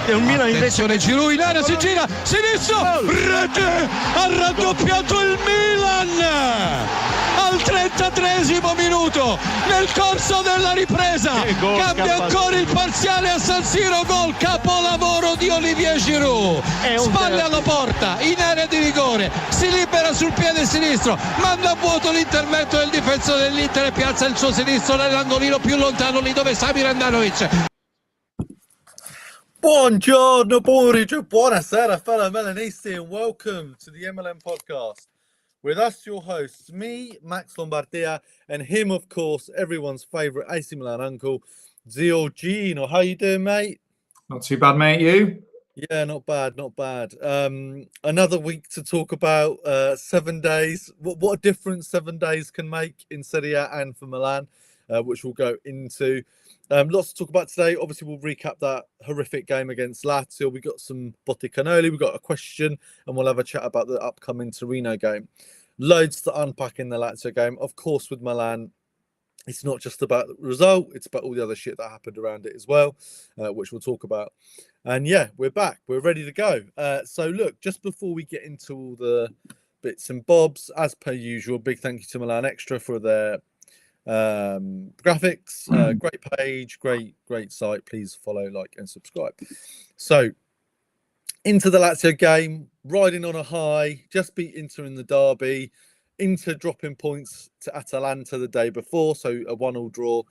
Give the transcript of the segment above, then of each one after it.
E un Milan invece... Giroud in area, si gira, sinistro, rete, ha raddoppiato il Milan! Al 33esimo minuto, nel corso della ripresa, cambia ancora il parziale a San Siro, gol, capolavoro di Olivier Giroud, spalle alla porta, in area di rigore, si libera sul piede sinistro, manda a vuoto l'intervento del difensore dell'Inter e piazza il suo sinistro nell'angolino più lontano, lì dove Samir Handanovic. Buongiorno, pomeriggio, buonasera, fellow Milanisti, and welcome to the MLM Podcast. With us, your hosts, me, Max Lombardia, and him, of course, everyone's favourite AC Milan uncle, Giorgino. How you doing, mate? Not too bad, mate. You? Yeah, not bad, not bad. Another week to talk about 7 days. What a difference 7 days can make in Serie A and for Milan, which we'll go into. Lots to talk about today. Obviously, we'll recap that horrific game against Lazio. We got some Botti Cannoli, we got a question, and we'll have a chat about the upcoming Torino game. Loads to unpack in the Lazio game. Of course, with Milan, it's not just about the result, it's about all the other shit that happened around it as well, which we'll talk about. And yeah, we're back. We're ready to go. So look, just before we get into all the bits and bobs, as per usual, big thank you to Milan Extra for their graphics. Great page, great site. Please follow, like, and subscribe. So into the Lazio game, riding on a high, just beat Inter in the derby. Inter dropping points to Atalanta the day before, so a 1-1 draw.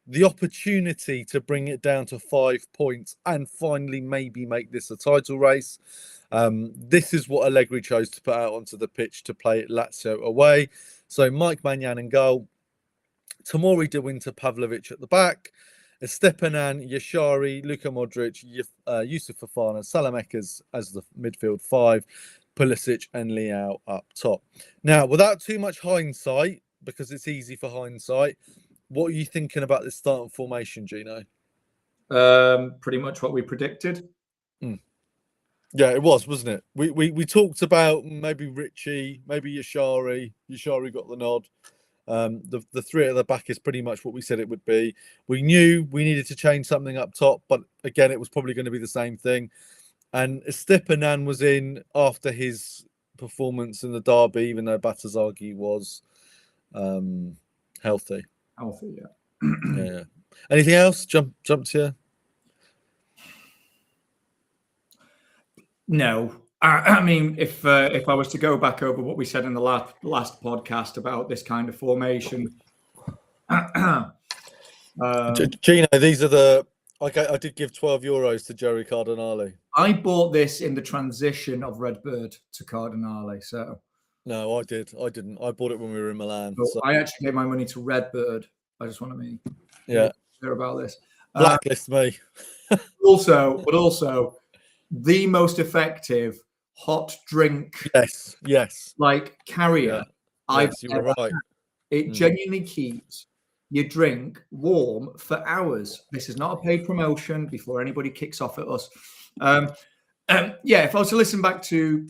The opportunity to bring it down to 5 points and finally maybe make this a title race. This is what Allegri chose to put out onto the pitch to play Lazio away. So Mike Maignan in goal, Tomori De Winter, Pavlovic at the back, Estepanan, Yashari, Luka Modric, Yusuf Fofana, Salamekas as the midfield five, Pulisic and Leao up top. Now, without too much hindsight, because it's easy for hindsight, what are you thinking about this starting formation, Gino? Pretty much what we predicted. Yeah, it was, wasn't it? We talked about maybe Richie, maybe Yashari. Yashari got the nod. The three at the back is pretty much what we said it would be. We knew we needed to change something up top, but again, it was probably going to be the same thing. And Estepanan was in after his performance in the derby, even though Batazagi was healthy. Healthy, yeah. Yeah. Anything else? Jump to you? No. I mean, if I was to go back over what we said in the last podcast about this kind of formation, Gino, these are the. I did give €12 to Jerry Cardinale. I bought this in the transition of Redbird to Cardinale. So no, I didn't. I bought it when we were in Milan. So I actually gave my money to Redbird. I just want to be clear about this. Blacklist me. also, the most effective hot drink. Yes. Like carrier. Yeah. Yes, you were right. It genuinely keeps your drink warm for hours. This is not a paid promotion before anybody kicks off at us. If I was to listen back to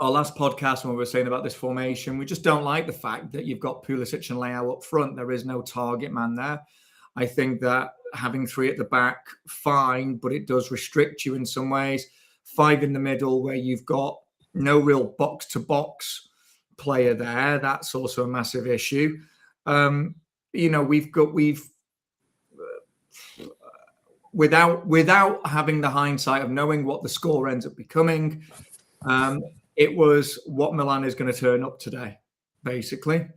our last podcast when we were saying about this formation, we just don't like the fact that you've got Pulisic and Leao up front. There is no target man there. I think that having three at the back, fine, but it does restrict you in some ways. Five in the middle where you've got no real box-to-box player there. That's also a massive issue. Without having the hindsight of knowing what the score ends up becoming, it was what Milan is going to turn up today, basically.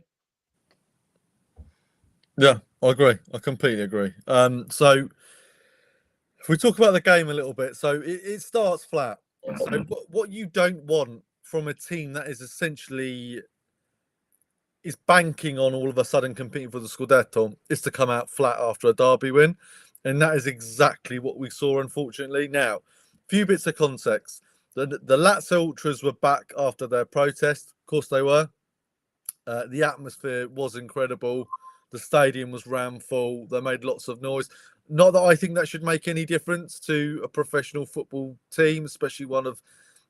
Yeah, I agree. I completely agree. So if we talk about the game a little bit, so it starts flat. So what you don't want from a team that is essentially is banking on all of a sudden competing for the Scudetto is to come out flat after a derby win. And that is exactly what we saw, unfortunately. Now, a few bits of context. The Lazio Ultras were back after their protest. Of course they were. The atmosphere was incredible. The stadium was rammed full. They made lots of noise. Not that I think that should make any difference to a professional football team, especially one of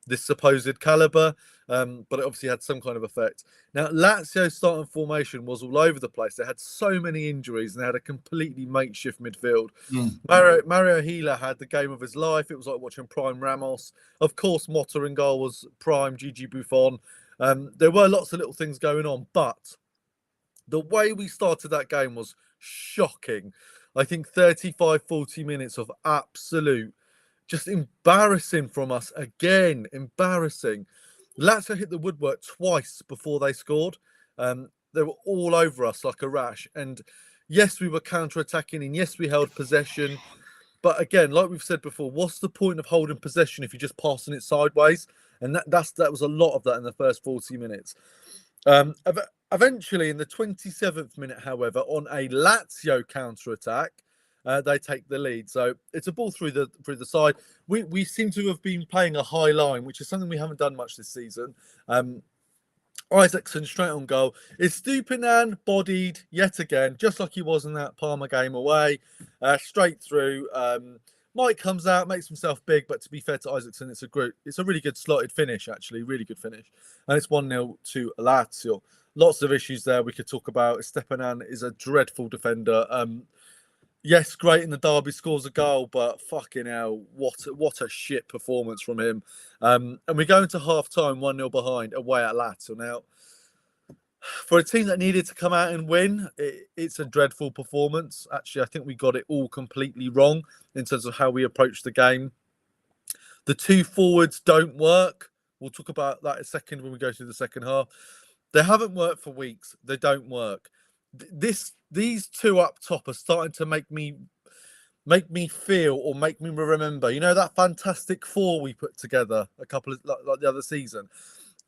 this supposed caliber, but it obviously had some kind of effect. Now, Lazio's starting formation was all over the place. They had so many injuries and they had a completely makeshift midfield. Mario Gila had the game of his life. It was like watching prime Ramos. Of course, Motta in goal was prime Gigi Buffon. There were lots of little things going on, but the way we started that game was shocking. I think 35, 40 minutes of absolute, just embarrassing from us. Again, embarrassing. Lazio hit the woodwork twice before they scored. They were all over us like a rash. And yes, we were counter-attacking, and yes, we held possession. But again, like we've said before, what's the point of holding possession if you're just passing it sideways? And that was a lot of that in the first 40 minutes. Eventually, in the 27th minute, however, on a Lazio counter-attack, they take the lead. So it's a ball through the side. We seem to have been playing a high line, which is something we haven't done much this season. Isaacson straight on goal. Estupinan bodied yet again, just like he was in that Parma game away, straight through. Mike comes out, makes himself big, but to be fair to Isaacson, it's a really good slotted finish, actually, really good finish. And it's 1-0 to Lazio. Lots of issues there we could talk about. Estupinan is a dreadful defender. Yes, great in the derby, scores a goal, but fucking hell, what a shit performance from him. And we go into half-time 1-0 behind, away at Lazio. Now, for a team that needed to come out and win, it's a dreadful performance. Actually, I think we got it all completely wrong in terms of how we approached the game. The two forwards don't work. We'll talk about that in a second when we go through the second half. They haven't worked for weeks. They don't work. These two up top are starting to make me feel or make me remember, you know, that Fantastic Four we put together a couple of like the other season.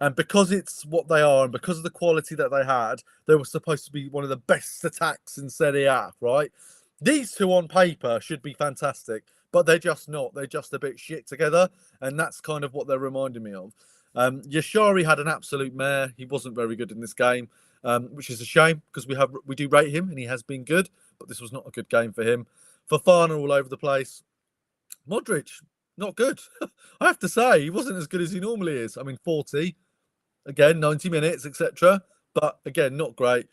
And because it's what they are and because of the quality that they had, they were supposed to be one of the best attacks in Serie A, right? These two on paper should be fantastic, but they're just not. They're just a bit shit together. And that's kind of what they're reminding me of. Yashari had an absolute mare. He wasn't very good in this game. Which is a shame because we do rate him and he has been good, but this was not a good game for him. Fofana all over the place. Modric, not good. I have to say, he wasn't as good as he normally is. I mean, 40, again, 90 minutes, etc. But again, not great.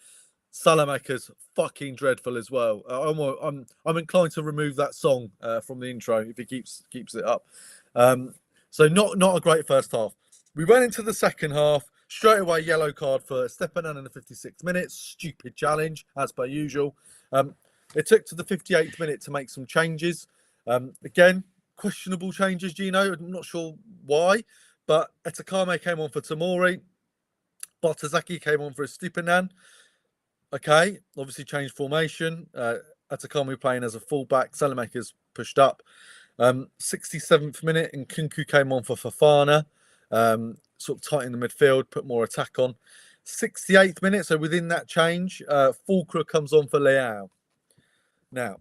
Salamaker's fucking dreadful as well. I'm inclined to remove that song from the intro if he keeps it up. So not a great first half. We went into the second half. Straight away, yellow card for Estupinan in the 56th minute. Stupid challenge, as per usual. It took to the 58th minute to make some changes. Again, questionable changes, Gino. I'm not sure why, but Etakame came on for Tamori. Bartazaki came on for Estupinan. Okay, obviously changed formation. Etakame playing as a fullback. Salamaker's pushed up. 67th minute, and Kunku came on for Fofana. Sort of tighten the midfield, put more attack on. 68th minute, so within that change, Fulcra comes on for Leao. Now,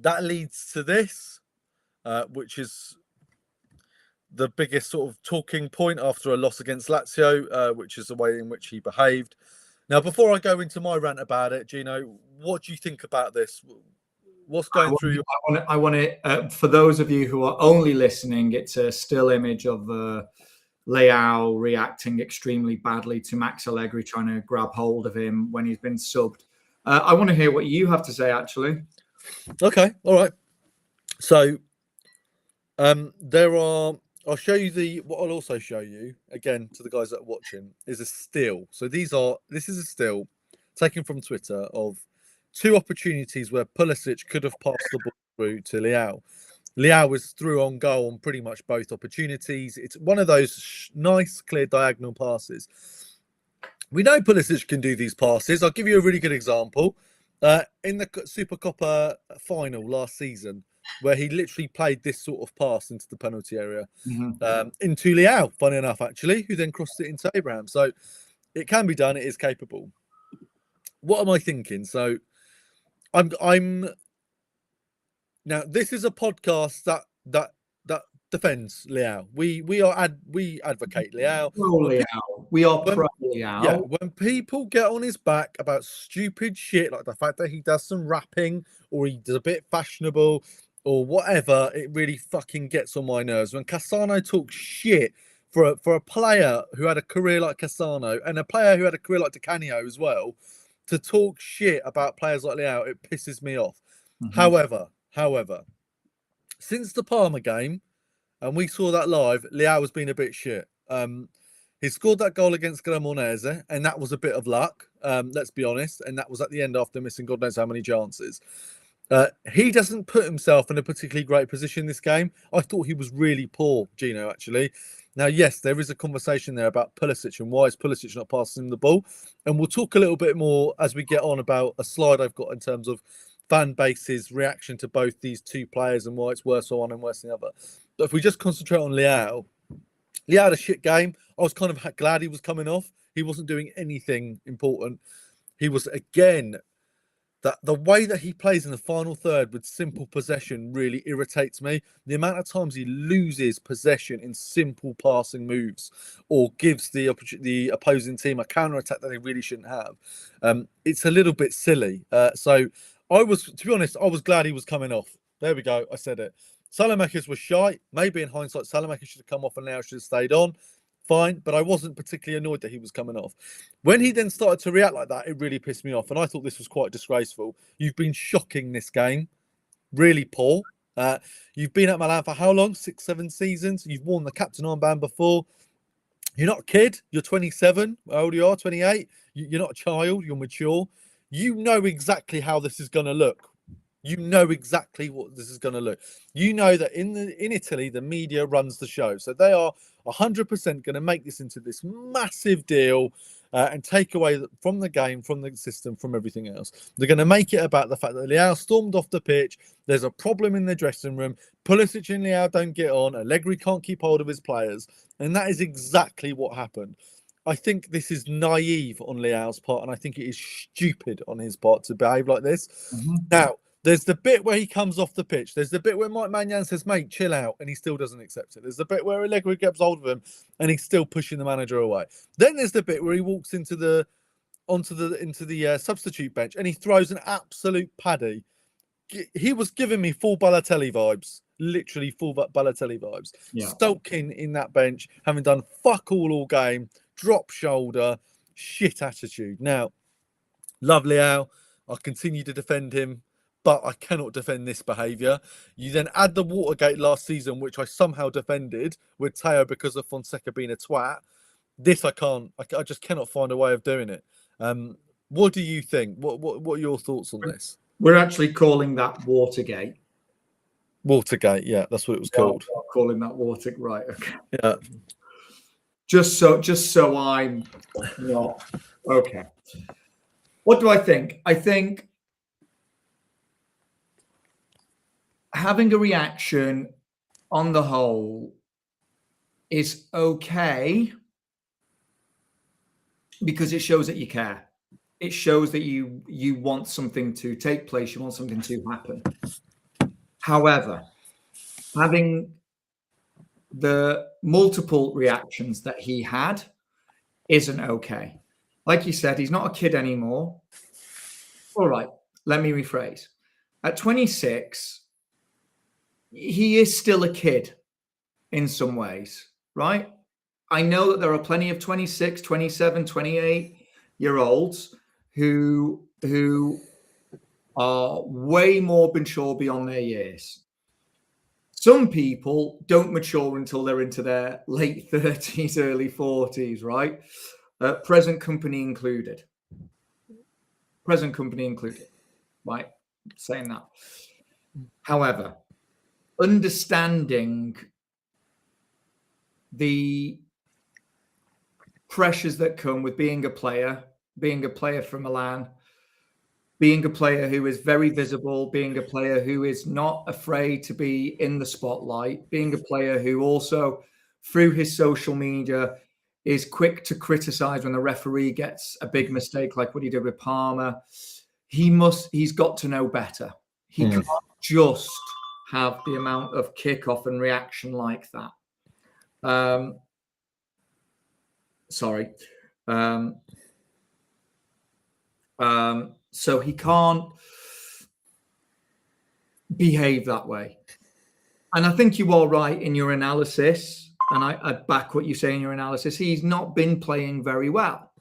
that leads to this, which is the biggest sort of talking point after a loss against Lazio, which is the way in which he behaved. Now, before I go into my rant about it, Gino, what do you think about this? What's going through your... I want to, for those of you who are only listening, it's a still image of Leao reacting extremely badly to Max Allegri trying to grab hold of him when he's been subbed. I want to hear what you have to say, actually. Okay, all right. So I'll show you what I'll also show you, again, to the guys that are watching, is a still. So this is a still taken from Twitter of two opportunities where Pulisic could have passed the ball through to Leao. Leao was through on goal on pretty much both opportunities. It's one of those nice, clear diagonal passes. We know Pulisic can do these passes. I'll give you a really good example. In the Supercoppa final last season, where he literally played this sort of pass into the penalty area, into Leao, funny enough, actually, who then crossed it into Abraham. So it can be done. It is capable. What am I thinking? So I'm now, this is a podcast that defends Leao. We advocate Leao. We are pro Leao. Yeah, when people get on his back about stupid shit like the fact that he does some rapping or he does a bit fashionable or whatever, it really fucking gets on my nerves. When Cassano talks shit for a player who had a career like Cassano and a player who had a career like Di Canio as well, to talk shit about players like Leao, it pisses me off. However, since the Parma game, and we saw that live, Leao has been a bit shit. He scored that goal against Cremonese, and that was a bit of luck, let's be honest. And that was at the end after missing God knows how many chances. He doesn't put himself in a particularly great position this game. I thought he was really poor, Gino, actually. Now, yes, there is a conversation there about Pulisic and why is Pulisic not passing him the ball. And we'll talk a little bit more as we get on about a slide I've got in terms of fan base's reaction to both these two players and why it's worse for one and worse than the other. But if we just concentrate on Leao had a shit game. I was kind of glad he was coming off. He wasn't doing anything important. He was, again, the way that he plays in the final third with simple possession really irritates me. The amount of times he loses possession in simple passing moves or gives the opposing team a counter-attack that they really shouldn't have. It's a little bit silly. So to be honest, I was glad he was coming off. There we go. I said it. Salamakis was shite. Maybe in hindsight, Salamakis should have come off and Leao should have stayed on. Fine, but I wasn't particularly annoyed that he was coming off. When he then started to react like that, it really pissed me off. And I thought this was quite disgraceful. You've been shocking this game. Really poor. You've been at Milan for how long? 6-7 seasons. You've worn the captain armband before. You're not a kid. You're 27. How old you are? 28. You're not a child. You're mature. You know exactly how this is going to look. You know exactly what this is going to look. You know that in Italy, the media runs the show. So they are 100% going to make this into this massive deal and take away from the game, from the system, from everything else. They're going to make it about the fact that Leao stormed off the pitch. There's a problem in the dressing room. Pulisic and Leao don't get on. Allegri can't keep hold of his players. And that is exactly what happened. I think this is naive on Leao's part, and I think it is stupid on his part to behave like this. Now, there's the bit where he comes off the pitch. There's the bit where Mike Maignan says, mate, chill out, and he still doesn't accept it. There's the bit where Allegri gets hold of him, and he's still pushing the manager away. Then there's the bit where he walks into the substitute bench, and he throws an absolute paddy. He was giving me full Balotelli vibes. Literally full Balotelli vibes. Yeah. Sulking in that bench, having done fuck all game, drop shoulder, shit attitude. Now, love Leao. I'll continue to defend him, but I cannot defend this behaviour. You then add the Watergate last season, which I somehow defended with Teo because of Fonseca being a twat. This I can't. I just cannot find a way of doing it. What do you think? What are your thoughts on this? We're actually calling that Watergate. Watergate, yeah, that's what it was called. I'm not calling that Watergate, right? Okay. Yeah. Just so I'm not okay. What do I think? I think having a reaction on the whole is okay because it shows that you care. It shows that you want something to take place. You want something to happen. However, having the multiple reactions that he had isn't okay. Like you said, he's not a kid anymore. All right, let me rephrase. At 26, he is still a kid in some ways, right? I know that there are plenty of 26, 27, 28-year-olds who are way more mature beyond their years. Some people don't mature until they're into their late 30s, early 40s, right? Present company included. Present company included, right? Saying that. However, understanding the pressures that come with being a player from Milan, being a player who is very visible, being a player who is not afraid to be in the spotlight, being a player who also, through his social media, is quick to criticize when the referee gets a big mistake like what he did with Parma. He's got to know better. He can't just have the amount of kickoff and reaction like that. So he can't behave that way. And I think you are right in your analysis, and I back what you say in your analysis. He's not been playing very well.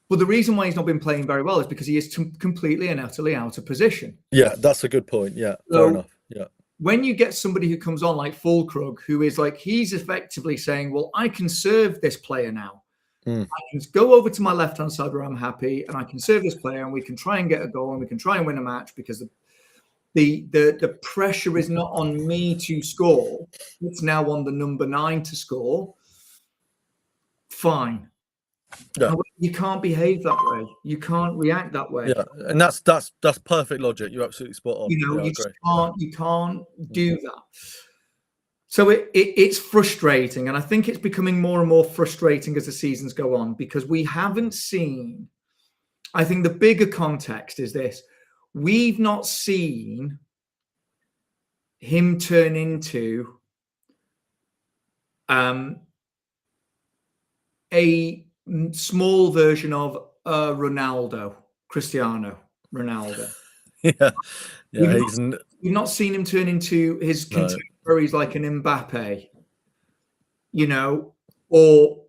But the reason why he's not been playing very well is because he is completely and utterly out of position. Yeah, that's a good point. Yeah, fair enough. Yeah. When you get somebody who comes on like Fulkrug, who is like, he's effectively saying, well, I can serve this player now. I can go over to my left-hand side where I'm happy, and I can serve this player, and we can try and get a goal, and we can try and win a match, because the pressure is not on me to score. It's now on the number 9 to score. Fine. Yeah. You can't behave that way. You can't react that way. Yeah, and that's perfect logic. You're absolutely spot on. You know, yeah, you can't do that. So it's frustrating, and I think it's becoming more and more frustrating as the seasons go on, because we haven't seen. I think the bigger context is this: we've not seen him turn into a small version of Cristiano Ronaldo. Yeah. We've not seen him turn into his contemporaries like an Mbappe, you know, or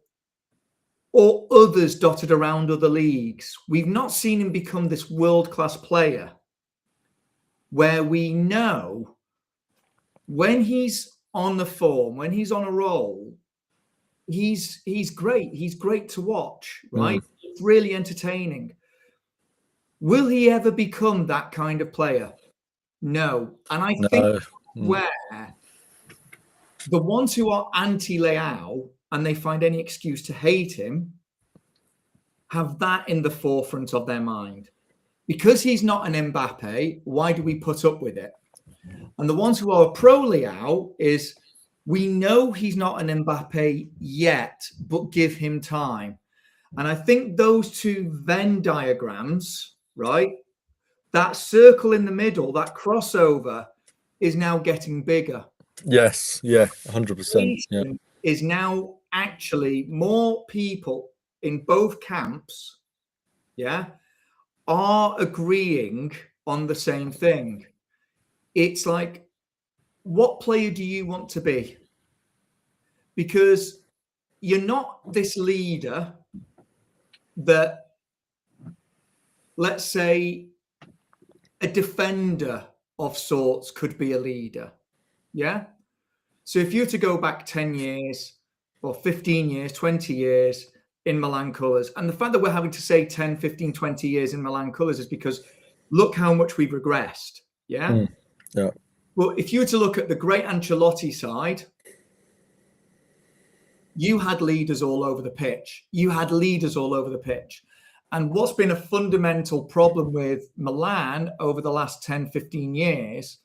others dotted around other leagues. We've not seen him become this world-class player where we know when he's on the form, when he's on a roll, he's great. He's great to watch, right? It's really entertaining. Will he ever become that kind of player? No. And I think where the ones who are anti-Leao and they find any excuse to hate him have that in the forefront of their mind. Because he's not an Mbappe, why do we put up with it? And the ones who are pro-Leao is, we know he's not an Mbappe yet, but give him time. And I think those two Venn diagrams, right, that circle in the middle, that crossover, is now getting bigger. Yes, yeah, 100%. Yeah. Is now actually more people in both camps, yeah, are agreeing on the same thing. It's like, what player do you want to be? Because you're not this leader that, let's say, a defender of sorts could be a leader. Yeah. So if you were to go back 10 years or 15 years, 20 years in Milan colours, and the fact that we're having to say 10, 15, 20 years in Milan colours is because look how much we've regressed. Yeah. Yeah. Well, if you were to look at the great Ancelotti side, you had leaders all over the pitch. And what's been a fundamental problem with Milan over the last 10, 15 years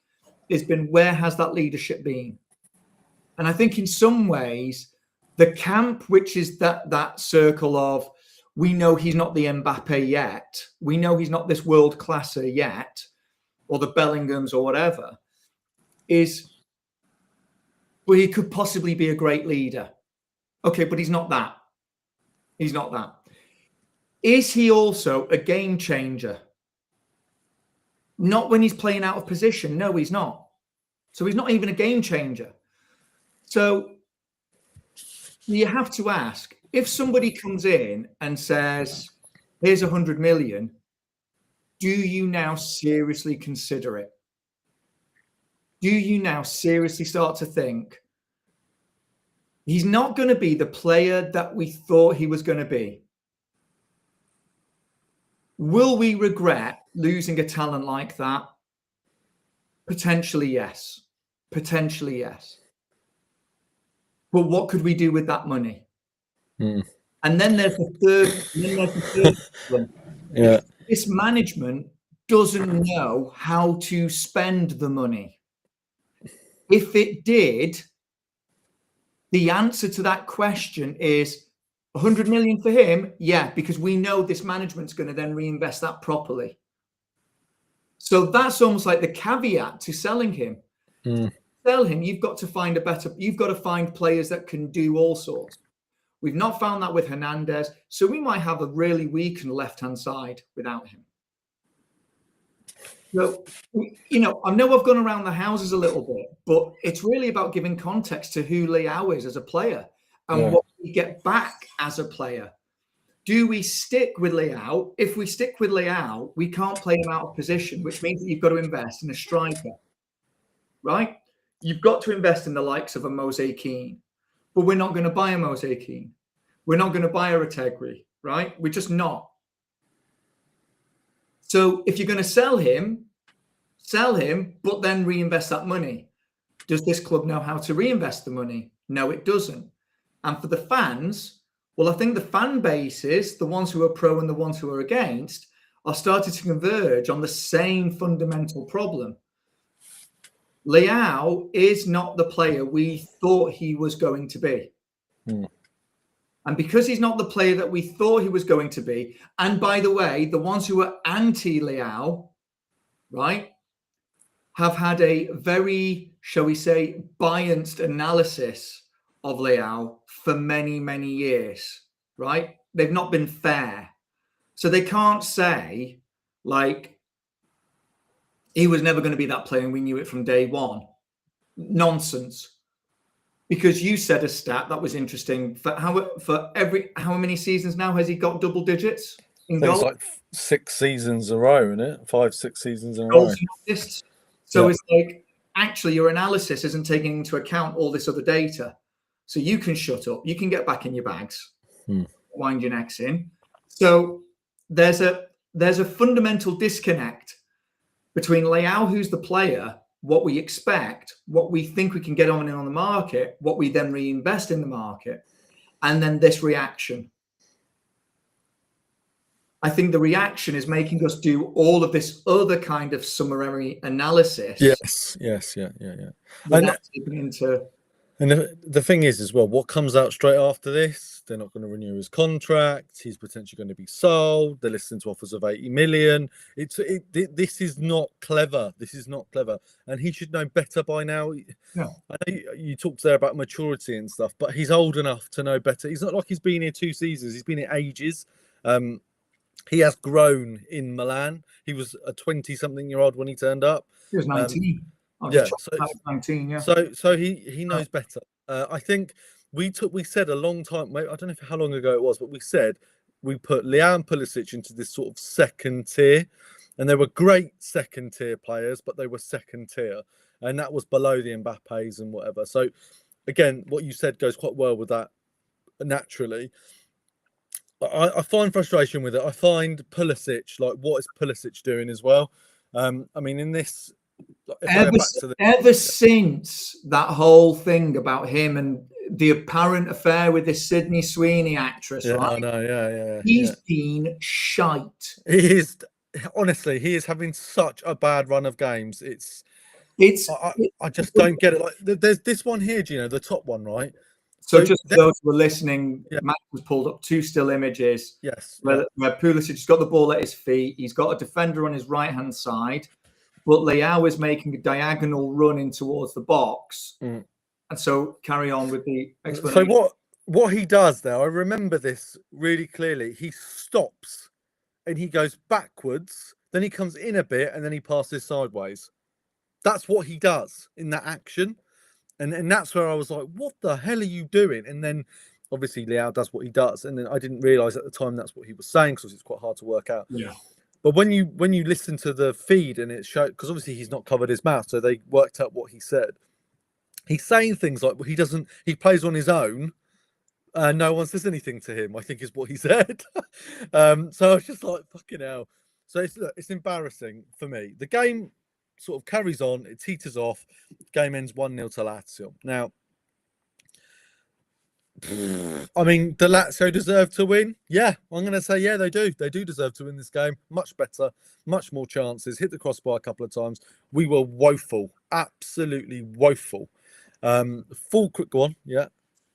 has been, where has that leadership been? And I think in some ways, the camp, which is that circle of, we know he's not the Mbappe yet, we know he's not this world classer yet, or the Bellinghams or whatever, is, well, he could possibly be a great leader. Okay, but he's not that. He's not that. Is he also a game changer? Not when he's playing out of position. No, he's not. So he's not even a game changer. So you have to ask, if somebody comes in and says, here's 100 million, do you now seriously consider it? Do you now seriously start to think, he's not going to be the player that we thought he was going to be? Will we regret losing a talent like that? Potentially, yes. Potentially, yes. But what could we do with that money? And then there's the third one. Yeah. This management doesn't know how to spend the money. If it did, the answer to that question is 100 million for him. Yeah, because we know this management's going to then reinvest that properly. So that's almost like the caveat to selling him. Sell him, you've got to find players that can do all sorts. We've not found that with Hernandez, so we might have a really weakened left-hand side without him. So, you know, I know I've gone around the houses a little bit, but it's really about giving context to who Leao is as a player and what we get back as a player. Do we stick with Leao? If we stick with Leao, we can't play him out of position, which means that you've got to invest in a striker, right? You've got to invest in the likes of a Moise Kean, but we're not going to buy a Moise Kean. We're not going to buy a Retegui, right? We're just not. So if you're going to sell him, but then reinvest that money. Does this club know how to reinvest the money? No, it doesn't. And for the fans, well, I think the fan bases, the ones who are pro and the ones who are against, are starting to converge on the same fundamental problem. Leao is not the player we thought he was going to be. And because he's not the player that we thought he was going to be, and by the way, the ones who are anti-Leao, right, have had a very, shall we say, biased analysis of Leao for many, many years, right? They've not been fair. So they can't say, like, he was never going to be that player and we knew it from day one. Nonsense. Because you said a stat that was interesting. For how many seasons now has he got double digits in goals? It's like 6 seasons in a row, isn't it? 5-6 seasons in a row. So it's like, actually, your analysis isn't taking into account all this other data. So you can shut up. You can get back in your bags, wind your necks in. So there's a fundamental disconnect between Leao, who's the player, what we expect, what we think we can get on the market, what we then reinvest in the market, and then this reaction. I think the reaction is making us do all of this other kind of summary analysis. Yes. And the thing is as well, what comes out straight after this, they're not going to renew his contract. He's potentially going to be sold. They're listening to offers of 80 million. This is not clever. This is not clever. And he should know better by now. No. I know you talked there about maturity and stuff, but he's old enough to know better. He's not like he's been here 2 seasons. He's been here ages. He has grown in Milan. He was a 20-something-year-old when he turned up. He was 19. So 19, yeah. So he knows better. I think we said a long time, I don't know how long ago it was, but we said we put Leao and Pulisic into this sort of second tier, and they were great second tier players, but they were second tier, and that was below the Mbappes and whatever. So again, what you said goes quite well with that naturally. I find frustration with it. I find Pulisic, like, what is Pulisic doing as well? I mean, in this. Ever since that whole thing about him and the apparent affair with this Sydney Sweeney actress, right? I know, He's been shite. He is, honestly, he is having such a bad run of games. I just don't get it. Like, there's this one here, Gino, the top one, right? So just for those who are listening, Matt has pulled up 2 still images. Yes. Where Pulisic has got the ball at his feet. He's got a defender on his right-hand side. But Leao is making a diagonal run in towards the box. And so carry on with the explanation. So what he does there, I remember this really clearly. He stops and he goes backwards, then he comes in a bit and then he passes sideways. That's what he does in that action. And that's where I was like, what the hell are you doing? And then obviously Leao does what he does. And then I didn't realise at the time that's what he was saying, because it's quite hard to work out. Yeah. But when you listen to the feed and it showed, because obviously he's not covered his mouth, so they worked out what he said. He's saying things like he plays on his own, and no one says anything to him, I think is what he said. So I was just like, fucking hell. So it's embarrassing for me. The game sort of carries on, it teeters off, game ends 1-0 to Lazio. Now, I mean, do Lazio deserve to win? Yeah, I'm going to say, yeah, they do. They do deserve to win this game. Much better, much more chances. Hit the crossbar a couple of times. We were woeful, absolutely woeful. Full quick one, yeah.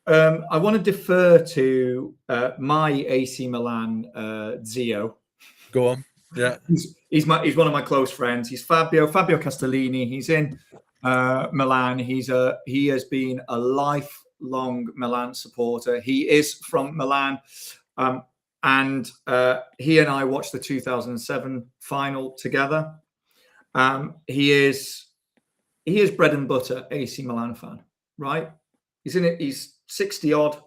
I want to defer to my AC Milan Zio. Go on, yeah. He's one of my close friends. He's Fabio Castellini. He's in Milan. He has been a lifelong Milan supporter. He is from Milan, and he and I watched the 2007 final together. He is bread and butter AC Milan fan, right? He's in it. He's 60 odd.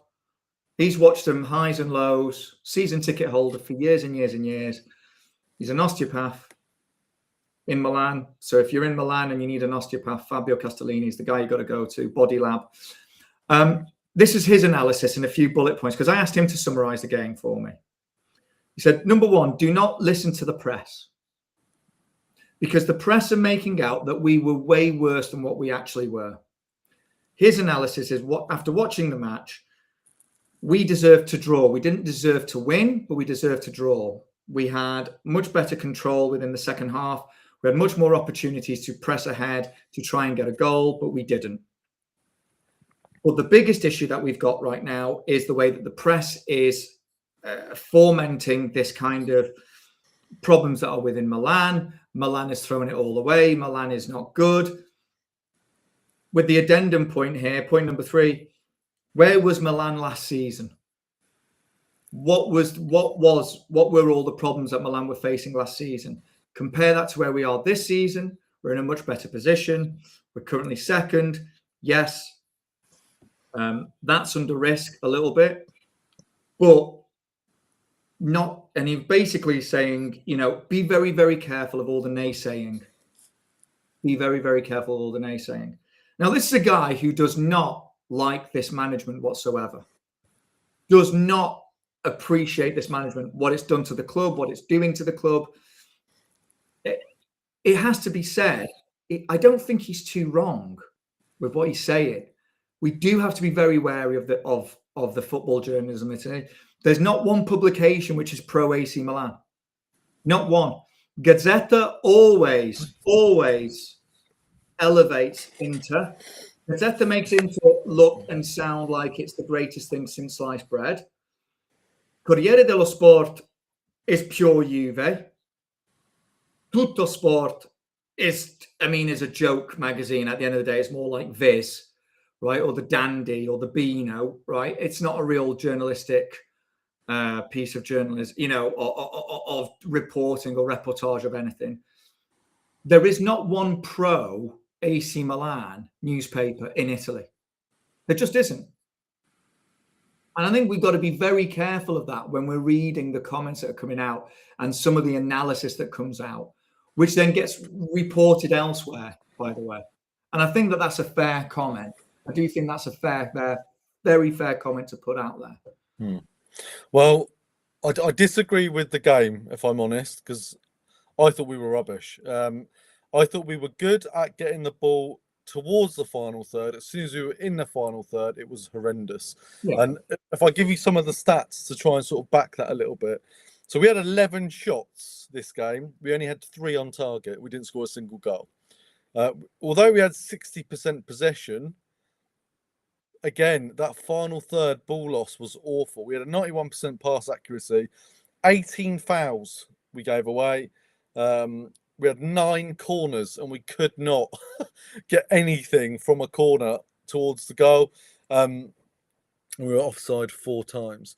He's watched them highs and lows, season ticket holder for years and years and years. He's an osteopath in Milan. So if you're in Milan and you need an osteopath, Fabio Castellini is the guy you got to go to, Body Lab. This is his analysis in a few bullet points, because I asked him to summarize the game for me. He said, number one, do not listen to the press, because the press are making out that we were way worse than what we actually were. His analysis is, after watching the match, we deserved to draw. We didn't deserve to win, but we deserved to draw. We had much better control within the second half. We had much more opportunities to press ahead to try and get a goal, but we didn't. Well, the biggest issue that we've got right now is the way that the press is fomenting this kind of problems that are within Milan. Milan is throwing it all away. Milan is not good. With the addendum point here, point number 3, where was Milan last season? What were all the problems that Milan were facing last season? Compare that to where we are this season. We're in a much better position. We're currently second. Yes, that's under risk a little bit, but not. And he's basically saying, be very, very careful of all the naysaying. Be very, very careful of all the naysaying. Now, this is a guy who does not like this management whatsoever. Does not appreciate this management, what it's done to the club, what it's doing to the club. It has to be said, I don't think he's too wrong with what he's saying. We do have to be very wary of the football journalism. There's not one publication which is pro AC Milan. Not one. Gazzetta always elevates Inter. Gazzetta makes Inter look and sound like it's the greatest thing since sliced bread. Corriere dello Sport is pure Juve. Tutto Sport is a joke magazine. At the end of the day, it's more like Viz, right? Or the Dandy or the Beano, right? It's not a real journalistic piece of journalism, of reporting or reportage of anything. There is not one pro AC Milan newspaper in Italy. There just isn't. And I think we've got to be very careful of that when we're reading the comments that are coming out and some of the analysis that comes out, which then gets reported elsewhere, by the way. And I think that that's a fair comment. I do think that's a very fair comment to put out there. Well, I disagree with the game, if I'm honest, because I thought we were rubbish. I thought we were good at getting the ball towards the final third. As soon as we were in the final third, it was horrendous. Yeah. And if I give you some of the stats to try and sort of back that a little bit. So we had 11 shots this game. We only had 3 on target. We didn't score a single goal. Although we had 60% possession, again, that final third ball loss was awful. We had a 91% pass accuracy, 18 fouls we gave away. We had 9 corners and we could not get anything from a corner towards the goal. We were offside 4 times.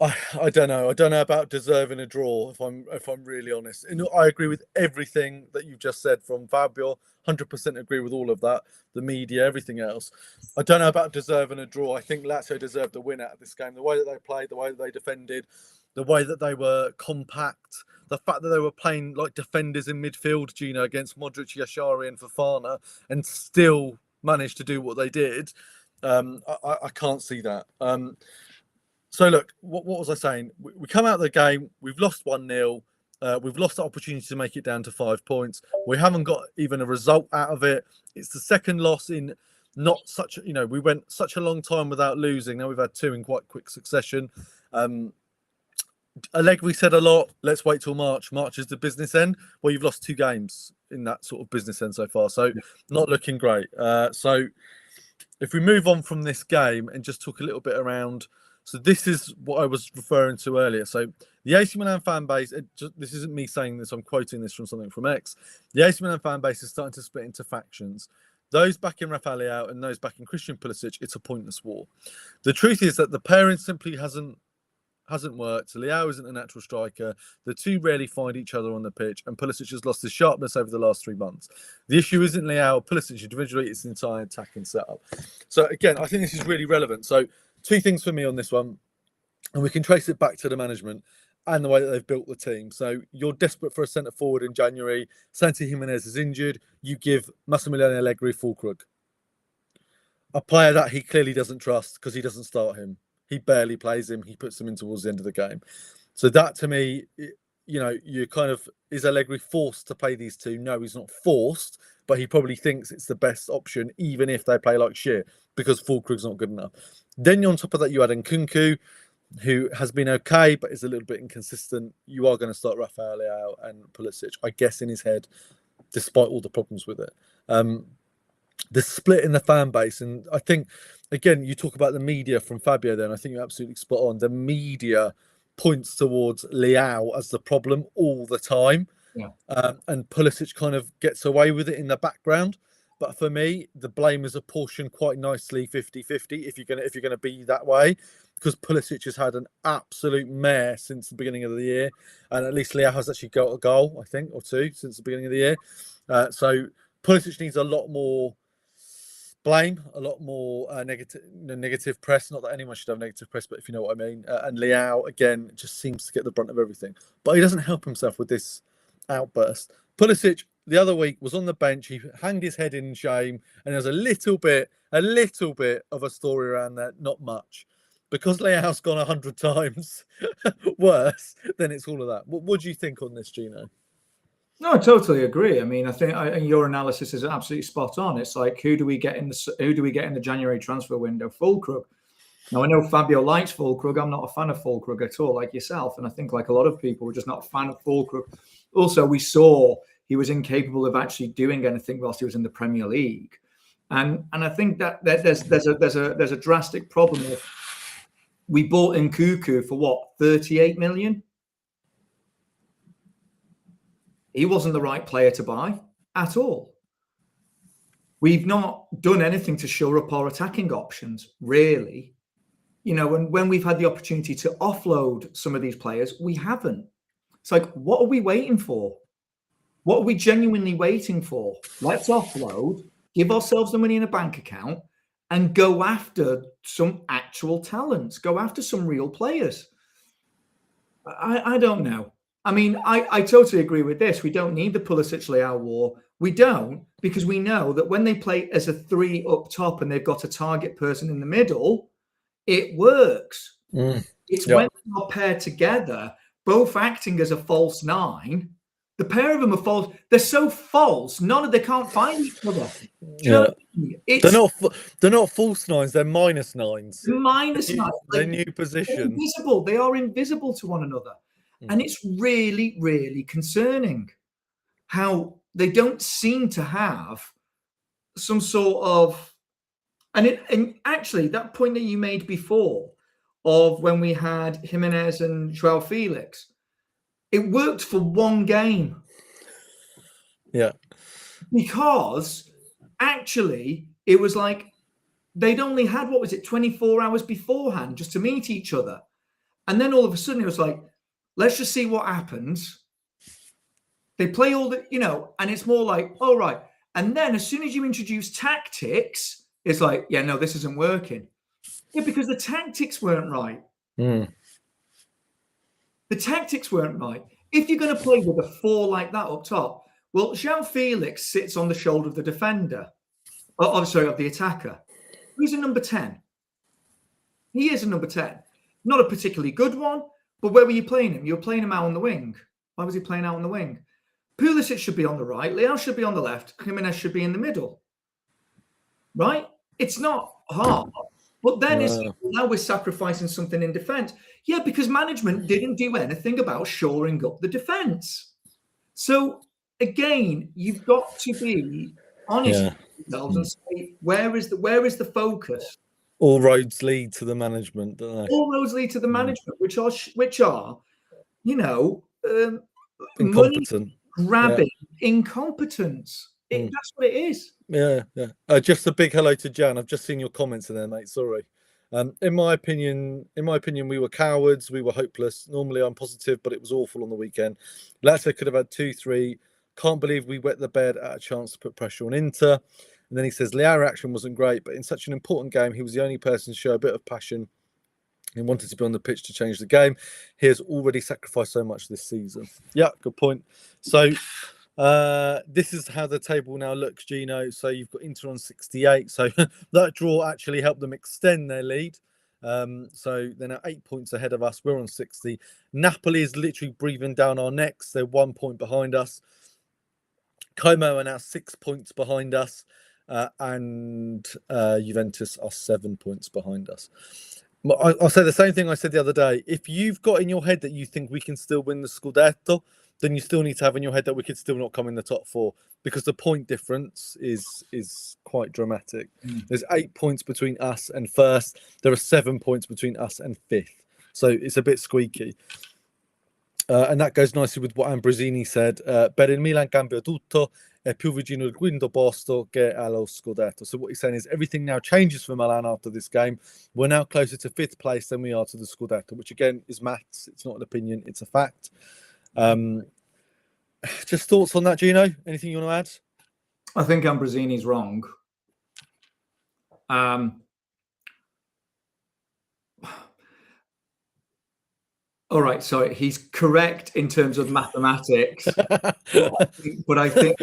I don't know. I don't know about deserving a draw, if I'm really honest. And I agree with everything that you've just said from Fabio. 100% agree with all of that. The media, everything else. I don't know about deserving a draw. I think Lazio deserved a win out of this game. The way that they played, the way that they defended, the way that they were compact, the fact that they were playing like defenders in midfield, Gino, against Modric, Yashari and Fofana, and still managed to do what they did. I can't see that. So look, what was I saying? We come out of the game, we've lost 1-0. We've lost the opportunity to make it down to 5 points. We haven't got even a result out of it. It's the second loss in not such, we went such a long time without losing. Now we've had 2 in quite quick succession. Allegri said a lot, let's wait till March. March is the business end. Well, you've lost 2 games in that sort of business end so far. So not looking great. So if we move on from this game and just talk a little bit around, so this is what I was referring to earlier. So the AC Milan fan base, this isn't me saying this, I'm quoting this from something from X. The AC Milan fan base is starting to split into factions. Those backing Rafael Leao and those backing Christian Pulisic, it's a pointless war. The truth is that the pairing simply hasn't hasn't worked. Leao isn't a natural striker. The two rarely find each other on the pitch, and Pulisic has lost his sharpness over the last 3 months. The issue isn't Leao. Pulisic individually, it's the entire attacking setup. So again, I think this is really relevant. So 2 things for me on this one, and we can trace it back to the management and the way that they've built the team. So you're desperate for a centre forward in January. Santi Jimenez is injured. You give Massimiliano Allegri Fulkrug, a player that he clearly doesn't trust because he doesn't start him. He barely plays him. He puts him in towards the end of the game. So that, to me, you know, you kind of, is Allegri forced to play these two? No, he's not forced, but he probably thinks it's the best option, even if they play like shit, because Fulkrug's not good enough. Then on top of that, you add Nkunku, who has been okay, but is a little bit inconsistent. You are going to start Rafael Leao and Pulisic, I guess, in his head, despite all the problems with it. The split in the fan base, and I think, again, you talk about the media from Fabio there, and I think you're absolutely spot on. The media points towards Leao as the problem all the time, and Pulisic kind of gets away with it in the background. But for me, the blame is apportioned quite nicely 50-50 if you're gonna be that way, because Pulisic has had an absolute mare since the beginning of the year, and at least Leao has actually got a goal, I think, or 2 since the beginning of the year. So Pulisic needs a lot more blame, a lot more negative press. Not that anyone should have negative press, but if you know what I mean. And Leao, again, just seems to get the brunt of everything. But he doesn't help himself with this outburst. Pulisic, the other week, was on the bench. He hanged his head in shame, and there's a little bit of a story around that. Not much. Because Leao's gone 100 times worse, then it's all of that. What do you think on this, Gino? No, I totally agree. I mean, I think your analysis is absolutely spot on. It's like, who do we get in the January transfer window? Fulkrug. Now, I know Fabio likes Fulkrug. I'm not a fan of Fulkrug at all, like yourself. And I think, like a lot of people, we're just not a fan of Fulkrug. Also, we saw he was incapable of actually doing anything whilst he was in the Premier League. And I think that there's a drastic problem. We bought Nkunku for what, 38 million? He wasn't the right player to buy at all. We've not done anything to shore up our attacking options, really. You know, when we've had the opportunity to offload some of these players, we haven't. It's like, what are we waiting for? What are we genuinely waiting for? Let's offload, give ourselves the money in a bank account, and go after some actual talents. Go after some real players. I don't know. I mean, I totally agree with this. We don't need the Pulisic-Leao war. We don't, because we know that when they play as a 3 up top and they've got a target person in the middle, it works. It's when they're paired together, both acting as a false 9. The pair of them are false. They're so false, they can't find each other. They're not false 9s. They're minus 9s. Minus 9s. They're new positions. Invisible. They are invisible to one another. And it's really, really concerning how they don't seem to have some sort of, and actually that point that you made before of when we had Jimenez and Joao Felix, it worked for one game. Yeah. Because actually it was like they'd only had, 24 hours beforehand just to meet each other. And then all of a sudden it was like, let's just see what happens. They play all the, and it's more like, all right. And then as soon as you introduce tactics, it's like, yeah, no, this isn't working. Yeah, because the tactics weren't right. The tactics weren't right. If you're going to play with a 4 like that up top, well, João Felix sits on the shoulder of the defender. Of the attacker. He's a number 10. He is a number 10. Not a particularly good one. But where were you playing him? You were playing him out on the wing. Why was he playing out on the wing? Pulisic should be on the right. Leao should be on the left. Jimenez should be in the middle. Right? It's not hard. But then now we're sacrificing something in defence. Yeah, because management didn't do anything about shoring up the defence. So, again, you've got to be honest with yourselves and say, where is the focus? All roads lead to the management, don't they? All roads lead to the management, which are, incompetent, grabbing, incompetence. That's what it is. Yeah. Just a big hello to Jan. I've just seen your comments in there, mate. Sorry. In my opinion, we were cowards. We were hopeless. Normally, I'm positive, but it was awful on the weekend. Lazio could have had 2-3. Can't believe we wet the bed at a chance to put pressure on Inter. And then he says, Leao action wasn't great, but in such an important game, he was the only person to show a bit of passion and wanted to be on the pitch to change the game. He has already sacrificed so much this season. Yeah, good point. So this is how the table now looks, Gino. So you've got Inter on 68. So that draw actually helped them extend their lead. So they're now 8 points ahead of us. We're on 60. Napoli is literally breathing down our necks. They're 1 point behind us. Como are now 6 points behind us. And Juventus are 7 points behind us. I'll say the same thing I said the other day. If you've got in your head that you think we can still win the Scudetto, then you still need to have in your head that we could still not come in the top four, because the point difference is quite dramatic. There's 8 points between us and first. There are 7 points between us and fifth. So it's a bit squeaky. And that goes nicely with what Ambrosini said. Per il Milan cambia tutto, è più vicino il quinto posto che allo Scudetto. So what he's saying is everything now changes for Milan after this game. We're now closer to fifth place than we are to the Scudetto, which again is maths. It's not an opinion, it's a fact. Just thoughts on that, Gino? Anything you want to add? I think Ambrosini's wrong. All right, so he's correct in terms of mathematics, but I think,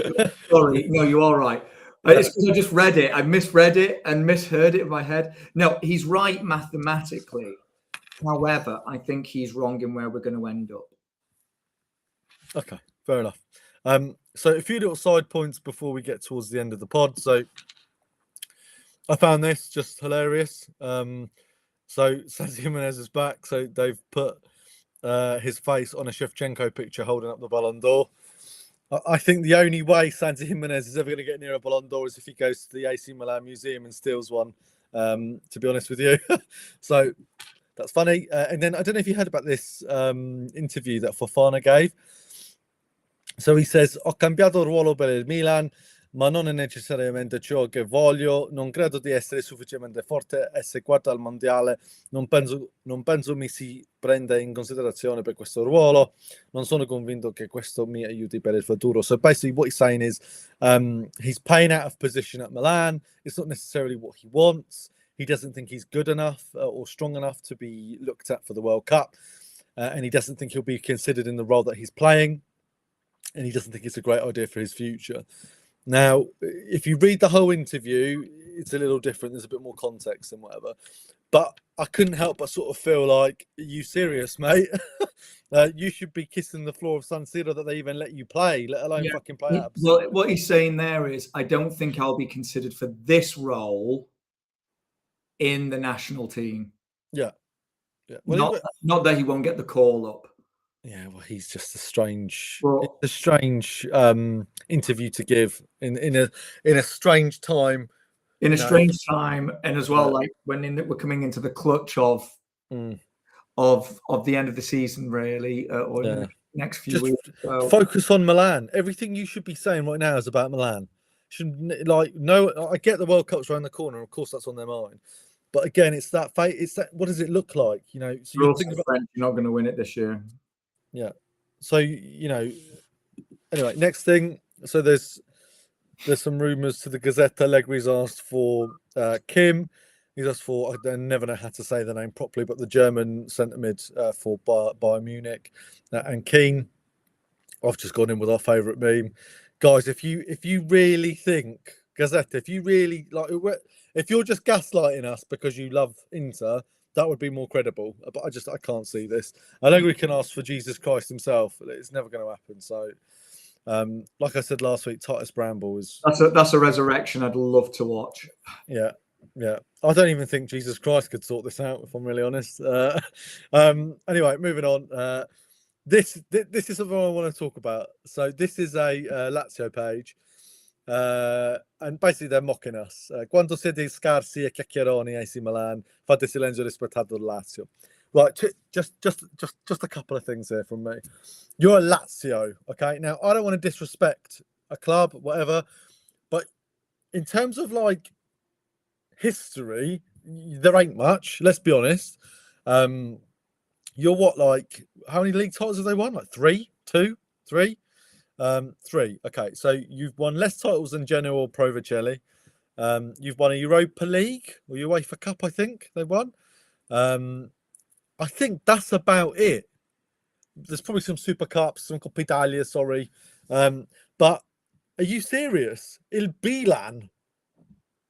sorry, no, you are right. It's because I just read it. I misread it and misheard it in my head. No, he's right mathematically. However, I think he's wrong in where we're going to end up. Okay, fair enough. So a few little side points before we get towards the end of the pod. So I found this just hilarious. So Santi Jimenez is back. So they've put his face on a Shevchenko picture holding up the Ballon d'Or. I think the only way Santi Jimenez is ever going to get near a Ballon d'Or is if he goes to the AC Milan Museum and steals one, to be honest with you. So that's funny. And then I don't know if you heard about this interview that Fofana gave. So he says, ho cambiato ruolo per il Milan, ma non è necessariamente ciò che voglio. Non credo di essere sufficientemente forte e se guardo al mondiale non penso mi si prenda in considerazione per questo ruolo. Non sono convinto che questo mi aiuti per il futuro. So basically what he's saying is he's playing out of position at Milan. It's not necessarily what he wants. He doesn't think he's good enough or strong enough to be looked at for the World Cup. And he doesn't think he'll be considered in the role that he's playing. And he doesn't think it's a great idea for his future. Now, if you read the whole interview, it's a little different. There's a bit more context and whatever. But I couldn't help but sort of feel like, are you serious, mate? You should be kissing the floor of San Siro that they even let you play, let alone fucking play ups. Well, what he's saying there is, I don't think I'll be considered for this role in the national team. Yeah. Well, not that he won't get the call up. Yeah, well, he's just a strange interview to give in a strange time. In a strange time, and as well, like when we're coming into the clutch of the end of the season, really, or the next few weeks. So. Focus on Milan. Everything you should be saying right now is about Milan. I get the World Cup's around the corner. Of course, that's on their mind. But again, it's that fate. It's that. What does it look like? You know, so you're not going to win it this year. Yeah. So, you know, anyway, next thing. So there's some rumours to the Gazette. Allegri's asked for Kim. He's asked for, I never know how to say the name properly, but the German centre mid for Bayern Munich and Keane. I've just gone in with our favourite meme. Guys, if you really think, Gazette, if you really, like, if you're just gaslighting us because you love Inter, that would be more credible, but I can't see this. Allegri can ask for Jesus Christ himself. It's never going to happen. So, like I said last week, Titus Bramble is... That's a resurrection I'd love to watch. Yeah. I don't even think Jesus Christ could sort this out, if I'm really honest. Anyway, moving on. This is something I want to talk about. So this is a Lazio page. And basically they're mocking us. Quando siete scarsi e chiacchieroni AC Milan, fate silenzio rispettato Lazio. Right, just a couple of things here from me. You're a Lazio, okay? Now, I don't want to disrespect a club, whatever, but in terms of like history, there ain't much. Let's be honest. You're what, like, how many league titles have they won? Like 3, 2, 3? 3. Okay, so you've won less titles than Genoa or Provercelli. You've won a Europa League or UEFA Cup, I think they won. I think that's about it. There's probably some Super Cups, some Coppa Italia, sorry. But are you serious? Il Milan?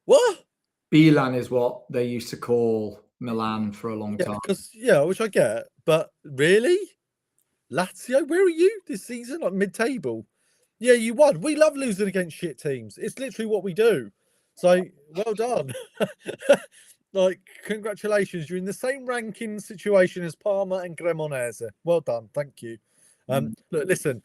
What? Milan is what they used to call Milan for a long time. Because, which I get. But really? Lazio, where are you this season? Like mid-table? Yeah, you won. We love losing against shit teams. It's literally what we do. So, well done. Like, congratulations. You're in the same ranking situation as Parma and Cremonese. Well done. Thank you. Look, listen,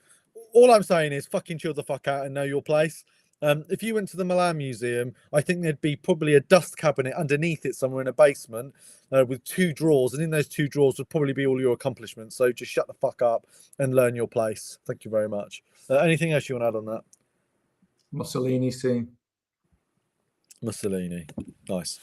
all I'm saying is fucking chill the fuck out and know your place. If you went to the Milan Museum, I think there'd be probably a dust cabinet underneath it somewhere in a basement with 2 drawers. And in those 2 drawers would probably be all your accomplishments. So just shut the fuck up and learn your place. Thank you very much. Anything else you want to add on that? Mussolini's team. Mussolini. Nice.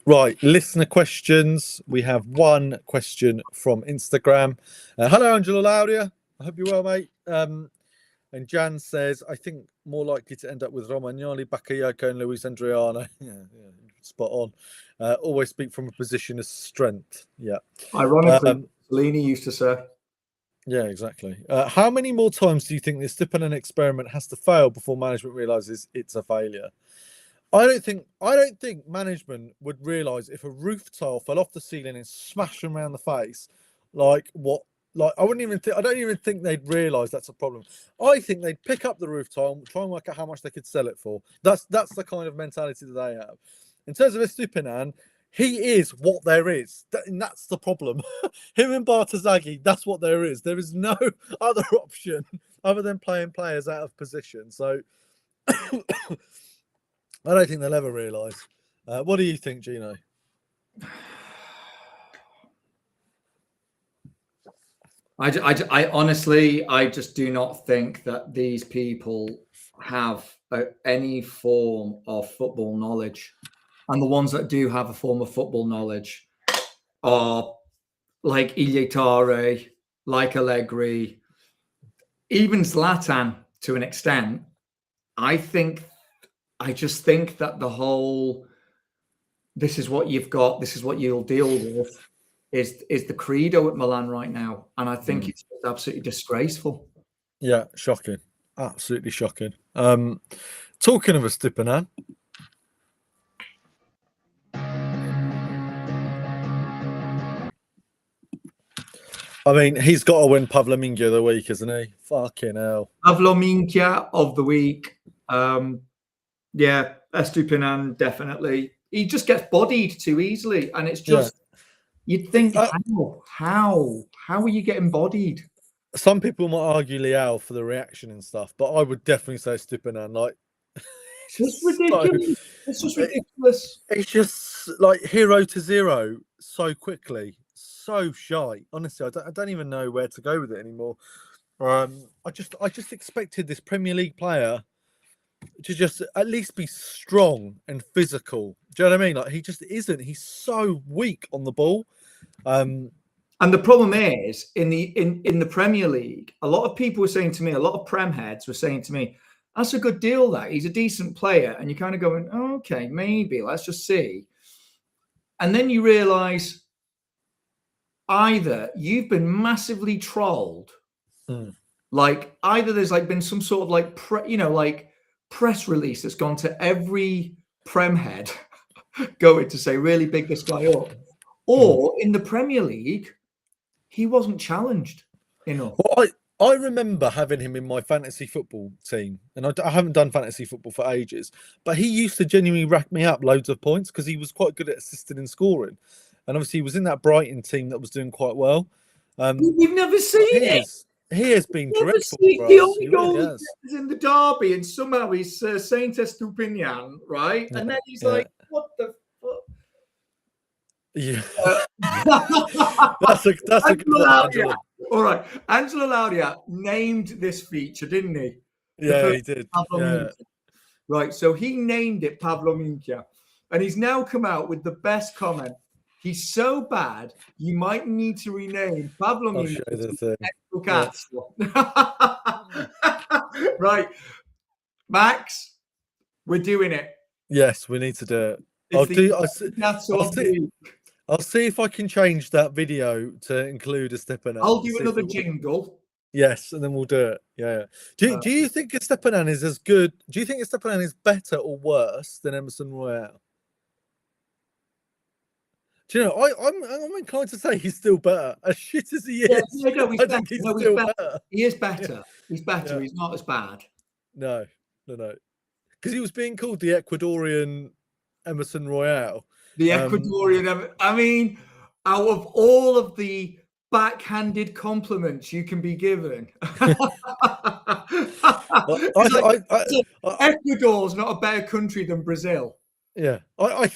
Right. Listener questions. We have one question from Instagram. Hello, Angelo Laudia. I hope you're well, mate. And Jan says, I think more likely to end up with Romagnoli, Bakayoko, and Luis Andriano. Yeah, spot on. Always speak from a position of strength. Yeah. Ironically, Mussolini used to say. Yeah, exactly. How many more times do you think this Stipanen experiment has to fail before management realizes it's a failure? I don't think management would realize if a roof tile fell off the ceiling and smashed them around the face, I don't even think they'd realize that's a problem. I think they'd pick up the roof tile and try and work out how much they could sell it for. That's the kind of mentality that they have. In terms of Estupinan, he is what there is. And that's the problem. Him and Bartazaghi, that's what there is. There is no other option other than playing players out of position. So I don't think they'll ever realise. What do you think, Gino? I honestly, I just do not think that these people have any form of football knowledge. And the ones that do have a form of football knowledge are like Igliatare, like Allegri, even Zlatan to an extent. I just think that the whole, this is what you've got, this is what you'll deal with, is the credo at Milan right now. And I think it's absolutely disgraceful. Yeah, shocking. Absolutely shocking. Talking of Estupinan, I mean, he's got to win Pavlo Minchia of the week, isn't he? Fucking hell. Pavlo Minchia of the week. Yeah, Estupinan, definitely. He just gets bodied too easily. And it's just, you'd think, how are you getting bodied? Some people might argue Leao for the reaction and stuff, but I would definitely say Estupinan. Like, it's ridiculous. It's just ridiculous. It's just like 0 to 0 so quickly. So shy. Honestly, I don't even know where to go with it anymore. I just expected this Premier League player to just at least be strong and physical. Do you know what I mean? Like, he just isn't. He's so weak on the ball. And the problem is in the Premier League, a lot of people were saying to me, a lot of Prem heads were saying to me, that's a good deal, that he's a decent player. And you're kind of going, oh, okay, maybe, let's just see. And then you realize either you've been massively trolled, like either there's like been some sort of like press release that's gone to every Prem head going to say really big this guy up, or in the Premier League he wasn't challenged enough. Well, I remember having him in my fantasy football team, and I haven't done fantasy football for ages, but he used to genuinely rack me up loads of points because he was quite good at assisting and scoring. And obviously, he was in that Brighton team that was doing quite well. We've never seen it. He has been dreadful for us. The only goal is in the derby, and somehow he's Saint Estupinan, right? And then he's like, "What the fuck?" Yeah, that's a good one. All right, Angelo Laudia named this feature, didn't he? Yeah, he did. Yeah. Right, so he named it Pavlo Minchia. And he's now come out with the best comment. He's so bad, you might need to rename Pablo I'll show you the thing. Castro. Right. Max, we're doing it. Yes, we need to do it. I'll see if I can change that video to include a Stepanan. I'll do another jingle. Yes, and then we'll do it. Yeah. Do you think Stepanan is as good? Do you think Stepanan is better or worse than Emerson Royale? Do you know, I'm inclined to say he's still better. As shit as he is, I think he's still better. He is better. Yeah. He's better. Yeah. He's not as bad. No. Because he was being called the Ecuadorian Emerson Royale. The Ecuadorian. I mean, out of all of the backhanded compliments you can be given, Ecuador's not a better country than Brazil. Yeah, I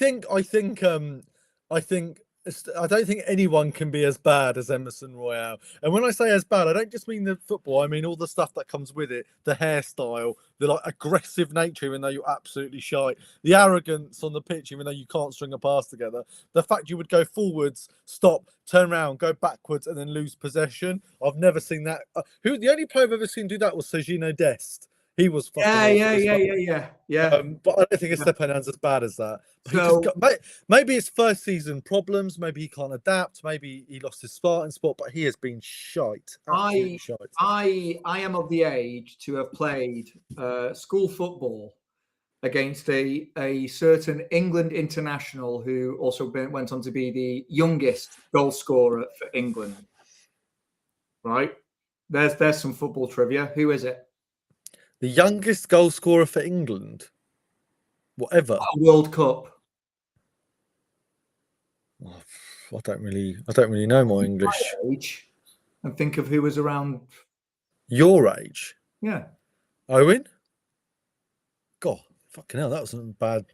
don't think anyone can be as bad as Emerson Royale. And when I say as bad, I don't just mean the football. I mean all the stuff that comes with it, the hairstyle, the like aggressive nature, even though you're absolutely shite, the arrogance on the pitch, even though you can't string a pass together, the fact you would go forwards, stop, turn around, go backwards, and then lose possession. I've never seen that. The only player I've ever seen do that was Sergino Dest. He was fucking yeah. But I don't think Stepanan's as bad as that. So, maybe it's first season problems. Maybe he can't adapt. Maybe he lost his Spartan spot. But he has been shite. Shite. I am of the age to have played school football against a certain England international who also went on to be the youngest goal scorer for England. Right? There's some football trivia. Who is it? The youngest goal scorer for England, whatever. World Cup. Oh, I don't really know my English. Age, and think of who was around your age. Yeah. Owen. God, fucking hell, that wasn't a bad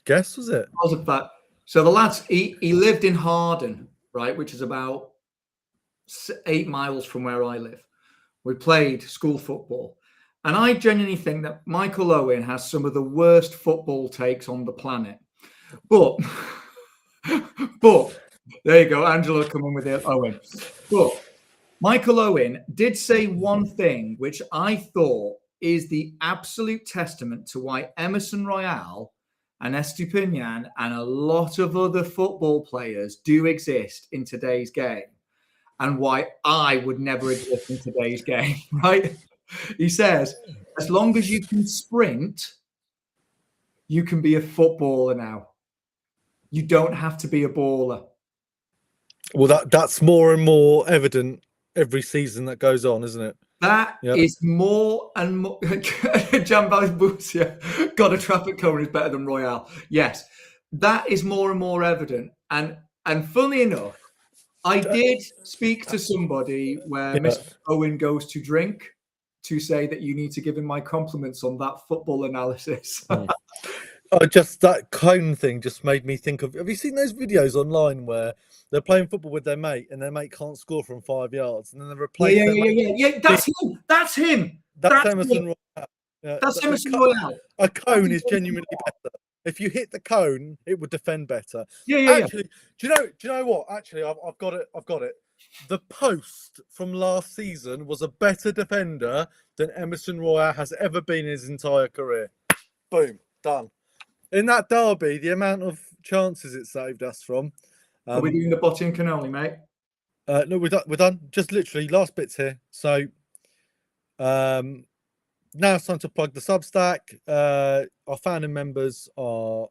guess, was it? Wasn't bad. So the lads, he lived in Harden, right, which is about 8 miles from where I live. We played school football. And I genuinely think that Michael Owen has some of the worst football takes on the planet. But there you go, Angela coming with it, Owen. But Michael Owen did say one thing which I thought is the absolute testament to why Emerson Royale and Estupiñán and a lot of other football players do exist in today's game, and why I would never exist in today's game, right? He says, as long as you can sprint, you can be a footballer now. You don't have to be a baller. Well, that's more and more evident every season that goes on, isn't it? That is more and more. Jambal Boutia got a traffic cone is better than Royale. Yes, that is more and more evident. And funnily enough, I did speak to somebody where Mr. Owen goes to drink, to say that you need to give him my compliments on that football analysis. Just that cone thing just made me think of. Have you seen those videos online where they're playing football with their mate and their mate can't score from 5 yards, and then they replace their mate? Yeah. That's him. That's Emerson Royale. That's Emerson Royale. A cone is genuinely better. If you hit the cone, it would defend better. Actually, do you know what? Actually, I've got it. The Post from last season was a better defender than Emerson Royale has ever been in his entire career. Boom, done. In that derby, the amount of chances it saved us from. Are we doing the Botti and Cannoli, mate? No, we're done. Just literally last bits here. So now it's time to plug the Substack. Our founding members are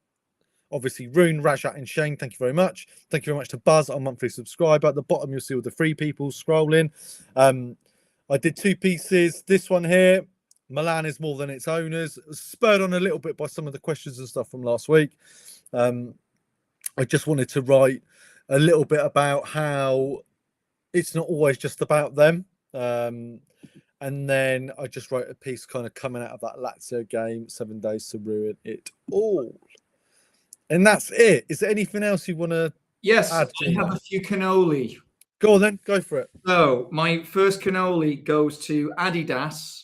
obviously Rune, Rajat, and Shane. Thank you very much. Thank you very much to Buzz, our monthly subscriber. At the bottom, you'll see all the free people scrolling. I did 2 pieces. This one here, Milan is more than its owners. Spurred on a little bit by some of the questions and stuff from last week. I just wanted to write a little bit about how it's not always just about them. And then I just wrote a piece kind of coming out of that Lazio game, 7 days to ruin it all. And that's it. Is there anything else you want to add? I have a few cannoli. Go on then, go for it. So my first cannoli goes to Adidas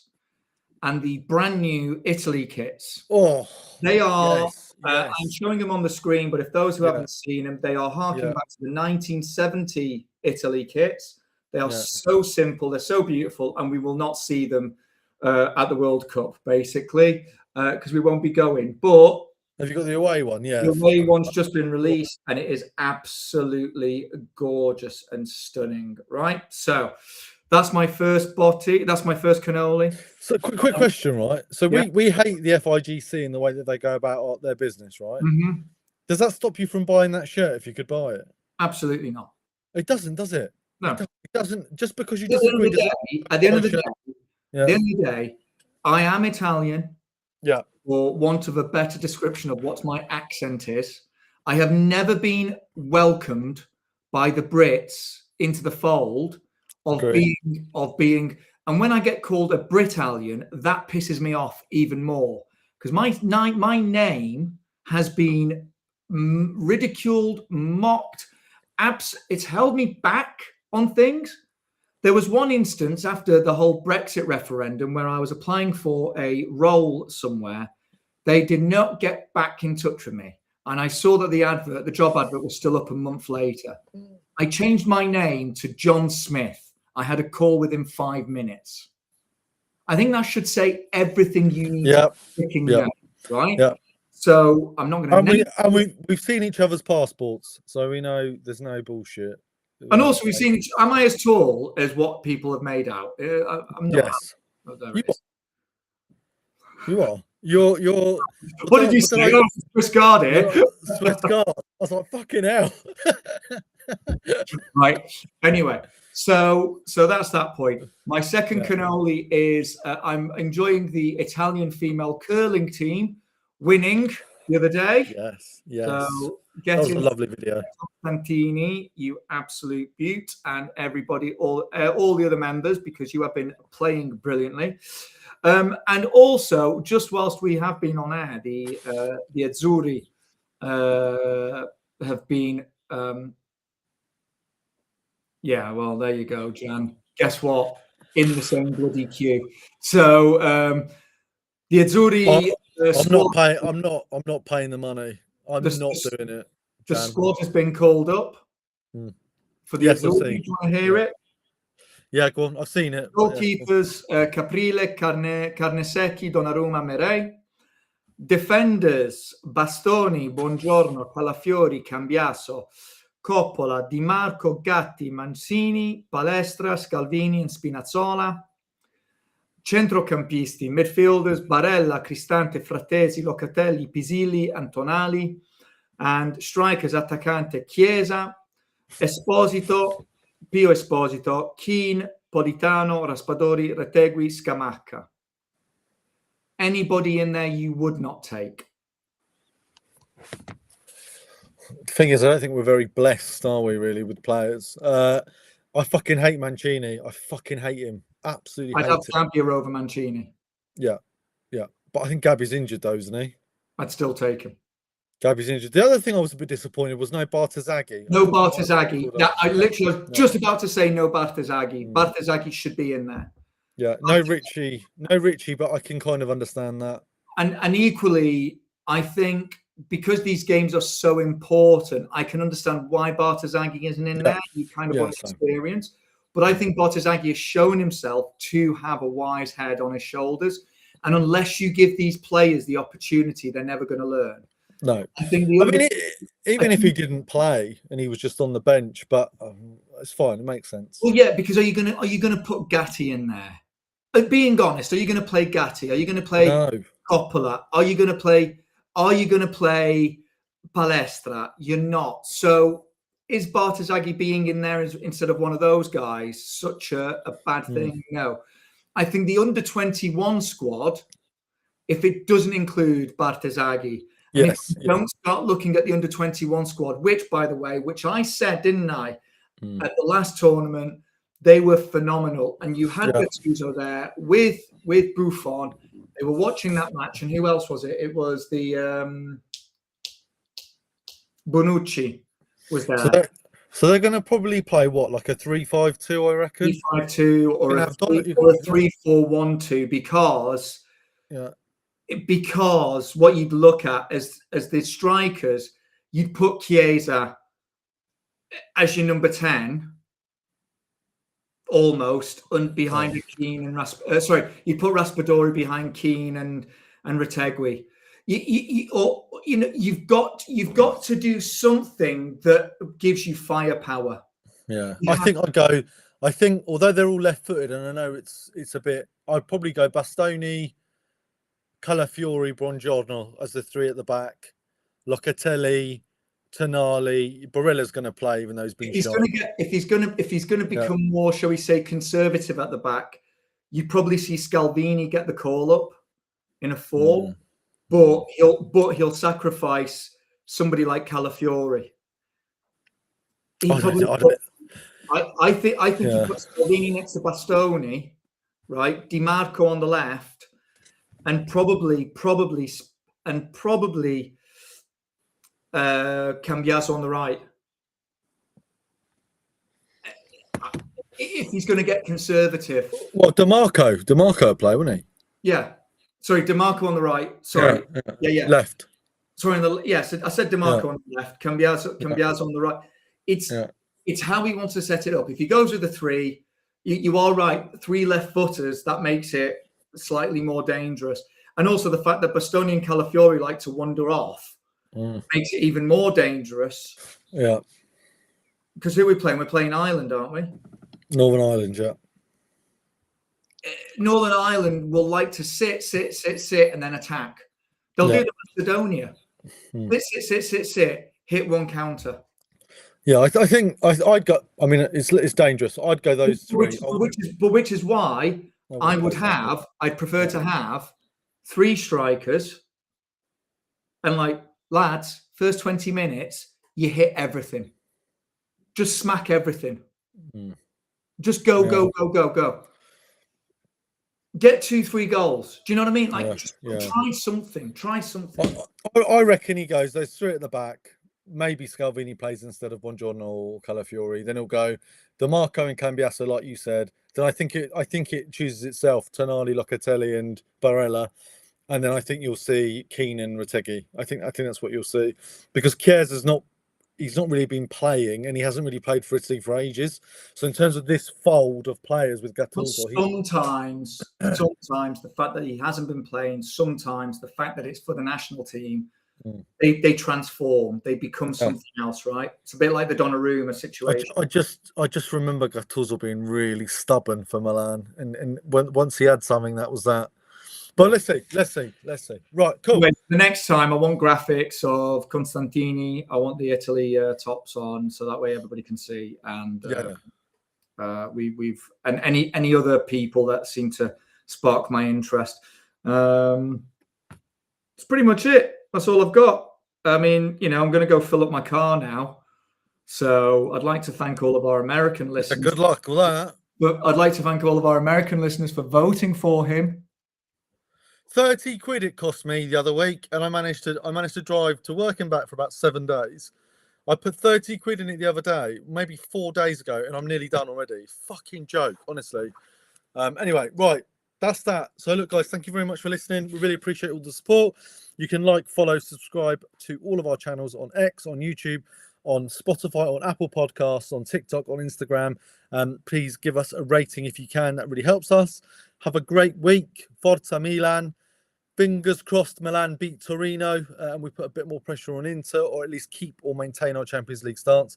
and the brand new Italy kits. Oh, they are I'm showing them on the screen, but if those who haven't seen them, they are harking back to the 1970 Italy kits. They are so simple, they're so beautiful, and we will not see them at the World Cup, basically, because we won't be going. But have you got the away one? Yeah. The away one's just been released, and it is absolutely gorgeous and stunning, right? So that's my first body. That's my first cannoli. So quick question, right? So we hate the FIGC in the way that they go about their business, right? Mm-hmm. Does that stop you from buying that shirt if you could buy it? Absolutely not. It doesn't, does it? No. It doesn't. Just because you At the end of the day, I am Italian. Yeah. For want of a better description of what my accent is, I have never been welcomed by the Brits into the fold of being. And when I get called a Britalian, that pisses me off even more, because my name has been ridiculed, mocked. It's held me back on things. There was one instance after the whole Brexit referendum where I was applying for a role somewhere. They did not get back in touch with me. And I saw that the job advert was still up a month later. I changed my name to John Smith. I had a call within 5 minutes. I think that should say everything you need to picking down, right? Yeah. So I'm not going to. We've seen each other's passports, so we know there's no bullshit. And also, we've seen. Am I as tall as what people have made out? I'm not. Yes. You are. You're. What did you say? Swiss Guard here. Swiss Guard. I was like, fucking hell. Right. Anyway, so that's that point. My second cannoli is I'm enjoying the Italian female curling team winning the other day. Yes. So that was a lovely video. Santini, you absolute beaut, and everybody, all the other members, because you have been playing brilliantly. And also, just whilst we have been on air, the Azzurri have been. Well, there you go, Jan. Guess what? In the same bloody queue. So the Azzurri. I'm not paying the money. I'm not doing it. The squad has been called up for the Azzurri. Do you want to hear it? Yeah, go on. I've seen it. Goalkeepers: Caprile, Carnesecchi, Donnarumma, Merey. Defenders: Bastoni, Buongiorno, Calafiori, Cambiaso, Coppola, Di Marco, Gatti, Mancini, Palestra, Scalvini, and Spinazzola. Centrocampisti: midfielders: Barella, Cristante, Frattesi, Locatelli, Pisilli, Antonali. And strikers: attaccante Chiesa, Esposito, Pio Esposito, Keane, Politano, Raspadori, Retegui, Scamacca. Anybody in there you would not take? The thing is, I don't think we're very blessed, are we, really, with players? I fucking hate Mancini. I fucking hate him. Absolutely hate him. I'd have Gabby over Mancini. Yeah. But I think Gabby's injured, though, isn't he? I'd still take him. Gabby's injured. The other thing I was a bit disappointed was no Bartezaghi. No Bartezaghi. I literally was just about to say no Bartezaghi. Bartezaghi should be in there. Yeah, no Richie, but I can kind of understand that. And equally, I think because these games are so important, I can understand why Bartezaghi isn't in there. You kind of want experience. But I think Bartezaghi has shown himself to have a wise head on his shoulders. And unless you give these players the opportunity, they're never going to learn. No, even if he didn't play and he was just on the bench, but it's fine. It makes sense. Well, yeah, because are you gonna put Gatti in there? Like, being honest, are you gonna play Gatti? Are you gonna play Coppola? Are you gonna play Palestra? You're not. So is Bartezaghi being in there instead of one of those guys such a bad thing? No. I think the under-21 squad, if it doesn't include Bartezaghi. Yes. Don't start looking at the under-21 squad, which, by the way, I said, didn't I, at the last tournament, they were phenomenal. And you had Gattuso there with Buffon. They were watching that match. And who else was it? It was the Bonucci was there. So they're going to probably play what, like a 3-5-2, I reckon? 3-5-2 or a 3-4-1-2, because because what you'd look at as the strikers, you'd put Chiesa as your number 10, almost, and behind Keane and you'd put Raspadori behind Keane and Retegui. You've got to do something that gives you firepower. Yeah, I think although they're all left-footed, and I know it's a bit, I'd probably go Bastoni, Calafiori, Buongiorno as the three at the back, Locatelli, Tonali. Barella's going to play, even though he's been shot. If he's going to become more, shall we say, conservative at the back, you probably see Scalvini get the call up in a 4, but he'll sacrifice somebody like Calafiori. I think you put Scalvini next to Bastoni, right? Di Marco on the left, and probably Cambiaso on the right. If he's going to get conservative. Well, DeMarco play, wouldn't he? Yeah. Sorry, DeMarco on the right. Sorry. Yeah. Left. Sorry, I said DeMarco on the left, Cambiaso on the right. It's how he wants to set it up. If he goes with the 3, you are right. 3 left footers, that makes it slightly more dangerous. And also the fact that Bastoni and Calafiori like to wander off makes it even more dangerous. Yeah. Because who are we playing? We're playing Ireland, aren't we? Northern Ireland, yeah. Northern Ireland will like to sit, and then attack. They'll do the Macedonia. Sit, hit one counter. Yeah, I think I'd go. I mean, it's dangerous. I'd go those 3. Which is why I'd prefer to have 3 strikers, and like, lads, first 20 minutes, you hit everything. Just smack everything. Just go. Get 2-3 goals. Do you know what I mean? Like, try something. I reckon he goes those 3 at the back. Maybe Scalvini plays instead of Buongiorno or Calafiori. Then he'll go DeMarco and Cambiaso, like you said. Then I think it chooses itself. Tonali, Locatelli, and Barella. And then I think you'll see Keane and Retegui. I think that's what you'll see, because Chiesa's he's not really been playing, and he hasn't really played for Italy for ages. So in terms of this fold of players with Gattuso, sometimes the fact that he hasn't been playing, sometimes the fact that it's for the national team, they transform, they become something else, right? It's a bit like the Donnarumma situation. I just remember Gattuso being really stubborn for Milan, and once he had something, that was that. But let's see. Right, cool. The next time, I want graphics of Constantini. I want the Italy tops on, so that way everybody can see. And we've any other people that seem to spark my interest. It's pretty much it. That's all I've got. I mean, I'm going to go fill up my car now. So I'd like to thank all of our American listeners. Good luck with that. But I'd like to thank all of our American listeners for voting for him. 30 quid it cost me the other week, and I managed to drive to work and back for about 7 days. I put 30 quid in it the other day, maybe 4 days ago, and I'm nearly done already. Fucking joke, honestly. Anyway, right, that's that. So look, guys, thank you very much for listening. We really appreciate all the support. You can like, follow, subscribe to all of our channels on X, on YouTube, on Spotify, on Apple Podcasts, on TikTok, on Instagram. Please give us a rating if you can. That really helps us. Have a great week. Forza Milan. Fingers crossed Milan beat Torino, and we put a bit more pressure on Inter, or at least keep or maintain our Champions League stance.